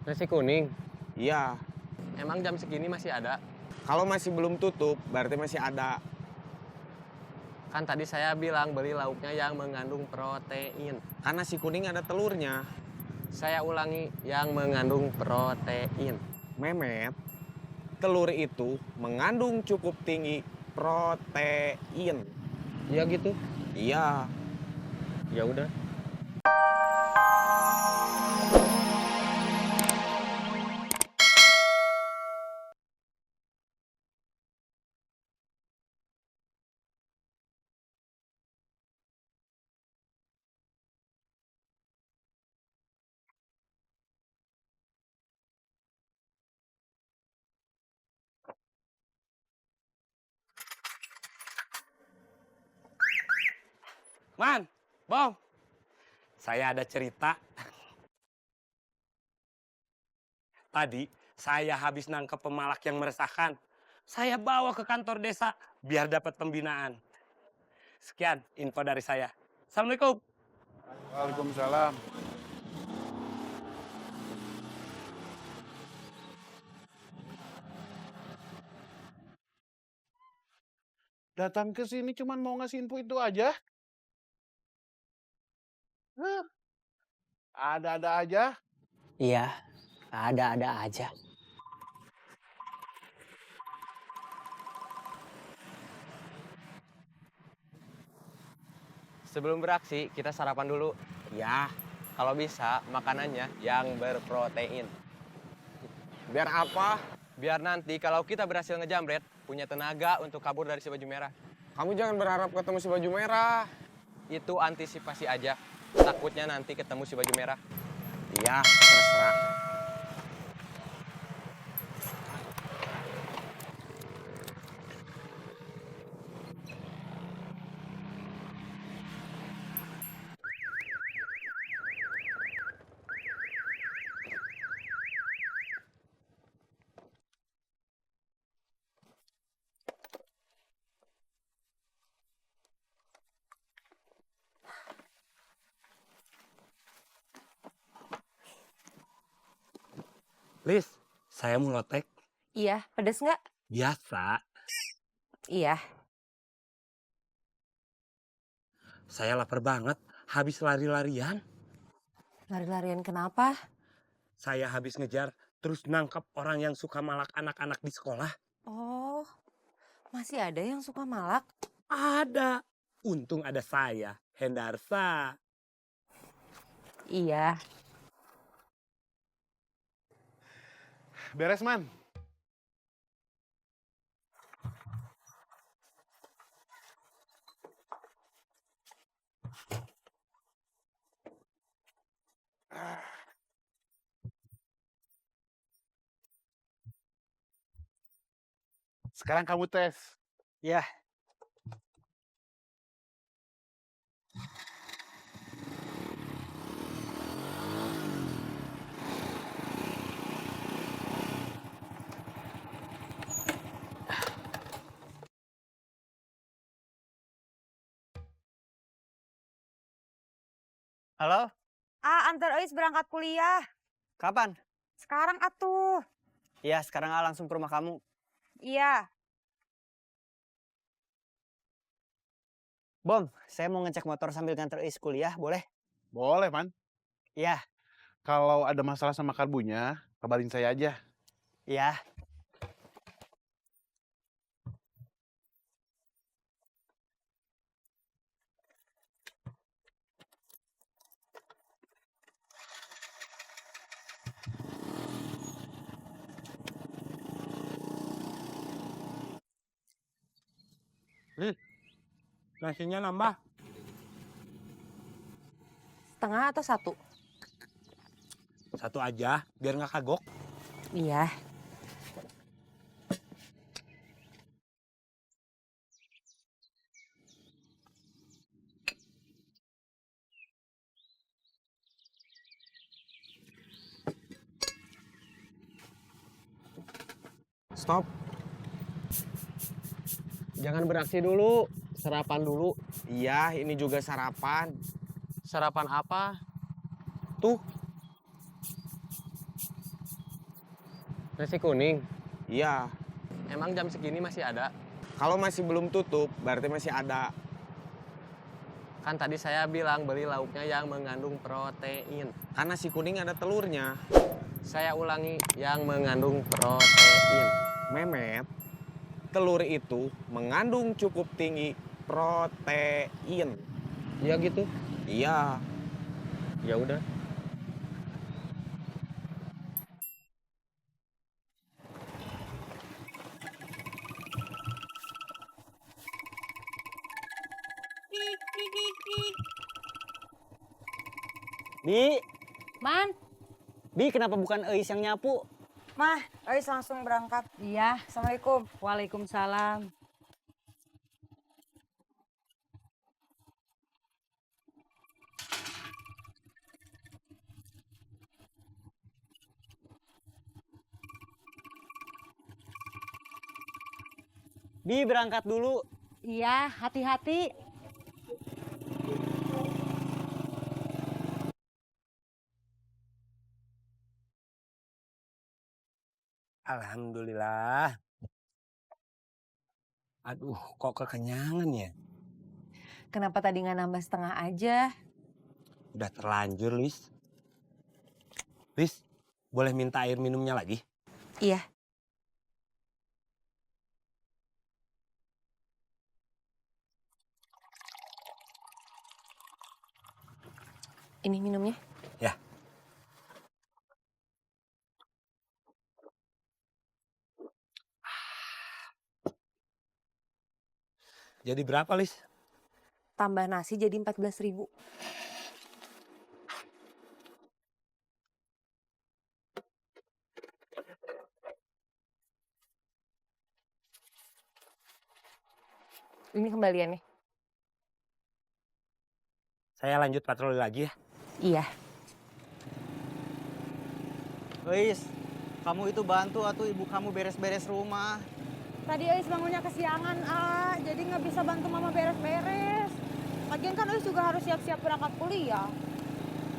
Nasi kuning. Iya, Emang jam segini masih ada? kalau masih belum tutup berarti masih ada. Kan tadi saya bilang beli lauknya yang mengandung protein. Kan nasi kuning ada telurnya. Saya ulangi, yang mengandung protein. Memet, telur itu mengandung cukup tinggi protein. Iya gitu? Iya, Ya udah. Man, Bong, saya ada cerita. Tadi saya habis nangkep pemalak yang meresahkan. Saya bawa ke kantor desa biar dapat pembinaan. Sekian info dari saya. Assalamualaikum. Waalaikumsalam. Datang ke sini cuman mau ngasih info itu aja? Hah? Ada-ada aja? Iya, ada-ada aja. Sebelum beraksi, kita sarapan dulu. ya. Kalau bisa, makanannya yang berprotein. Biar apa? Biar nanti kalau kita berhasil ngejamret, punya tenaga untuk kabur dari si baju merah. Kamu jangan berharap ketemu si baju merah. Itu antisipasi aja. Takutnya nanti ketemu si baju merah. Iya, terserah. Lis, saya mau lotek. Iya, pedes nggak? Biasa, Iya. saya lapar banget. Habis lari-larian, Lari-larian kenapa? saya habis ngejar terus nangkep orang yang suka malak anak-anak di sekolah. Oh, masih ada yang suka malak? Ada. Untung ada saya, Hendarsa. Iya. Beres, Man. Sekarang kamu tes. Ya, halo? Antar Ois berangkat kuliah. Kapan? Sekarang atuh. Iya, sekarang langsung ke rumah kamu. Iya. Bom, saya mau ngecek motor sambil nganter Is kuliah, boleh? Boleh, Man. Iya, Kalau ada masalah sama karbunya, kabarin saya aja. iya. Lis, nasinya nambah. Setengah atau satu? Satu aja, biar nggak kagok. Iya. Stop. Jangan beraksi dulu. Sarapan dulu. Iya, ini juga sarapan. Sarapan apa? Tuh, Nasi kuning. Iya. Emang jam segini masih ada? Kalau masih belum tutup, berarti masih ada. Kan tadi saya bilang beli lauknya yang mengandung protein. Kan nasi kuning ada telurnya. Saya ulangi, yang mengandung protein. Memet, telur itu mengandung cukup tinggi protein. Iya gitu? Iya. Ya udah. Bi, Man, Bi kenapa bukan Eis yang nyapu? Mah, Ais langsung berangkat. Iya. Assalamualaikum. Waalaikumsalam. Bi berangkat dulu. Iya, hati-hati. Alhamdulillah. Aduh, kok kekenyangan ya? Kenapa tadi nggak nambah setengah aja? Udah terlanjur, Lis. Lis, boleh minta air minumnya lagi? Iya. Ini minumnya. Ya. Jadi berapa, Lis? Tambah nasi jadi 14.000. Ini kembaliannya. Saya lanjut patroli lagi ya. Iya. Eis, kamu itu bantu atau ibu kamu beres-beres rumah. Tadi Ais bangunnya kesiangan, jadi nggak bisa bantu mama beres-beres. Lagian kan Ais juga harus siap-siap berangkat kuliah.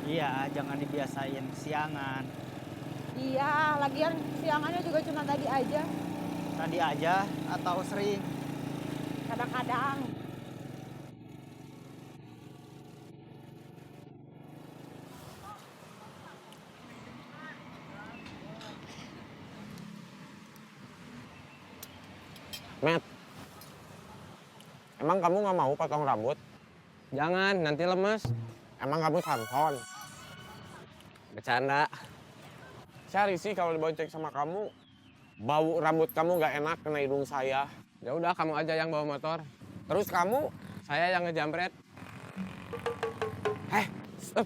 Iya, jangan dibiasain siangan. Iya, lagian siangannya juga cuma tadi aja. Tadi aja atau sering? Kadang-kadang. Met, emang kamu nggak mau potong rambut? Jangan, nanti lemes. Emang kamu Samson? Bercanda. Cari sih kalau dibonceng sama kamu. Bau rambut kamu nggak enak kena hidung saya. Ya udah, kamu aja yang bawa motor. Terus kamu, Saya yang ngejamret. stop,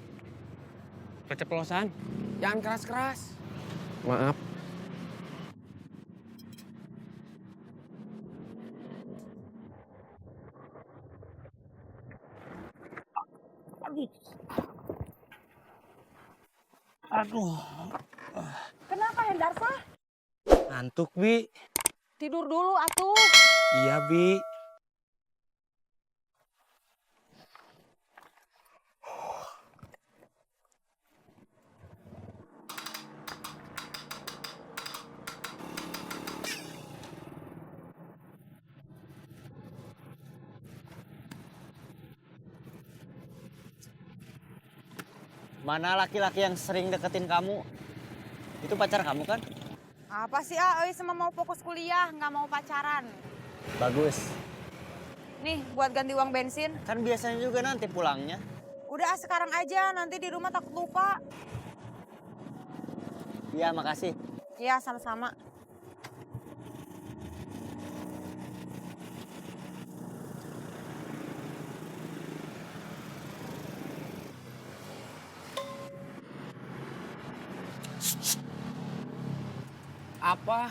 Keceplosan. jangan keras-keras. Maaf. Aduh, Kenapa Hendarsa? ngantuk, Bi. Tidur dulu atuh. Iya, Bi. Mana laki-laki yang sering deketin kamu? Itu pacar kamu kan? Apa sih Ais sama mau fokus kuliah, nggak mau pacaran. Bagus. Nih, buat ganti uang bensin. Kan biasanya juga nanti pulangnya. Udah sekarang aja, nanti di rumah takut lupa. Iya, makasih. Iya, sama-sama. Apa?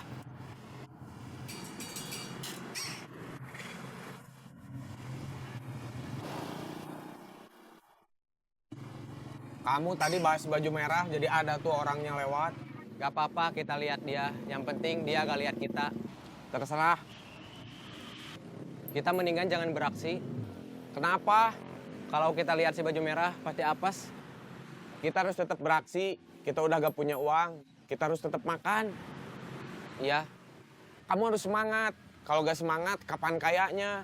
Kamu tadi bahas baju merah, jadi ada tuh orangnya lewat. Gak apa-apa, kita lihat dia. Yang penting dia gak lihat kita. Terserah. Kita mendingan jangan beraksi. Kenapa? Kalau kita lihat si baju merah, pasti apes. Kita harus tetap beraksi. Kita udah gak punya uang. Kita harus tetap makan. Iya. Kamu harus semangat. Kalau gak semangat, kapan kayaknya?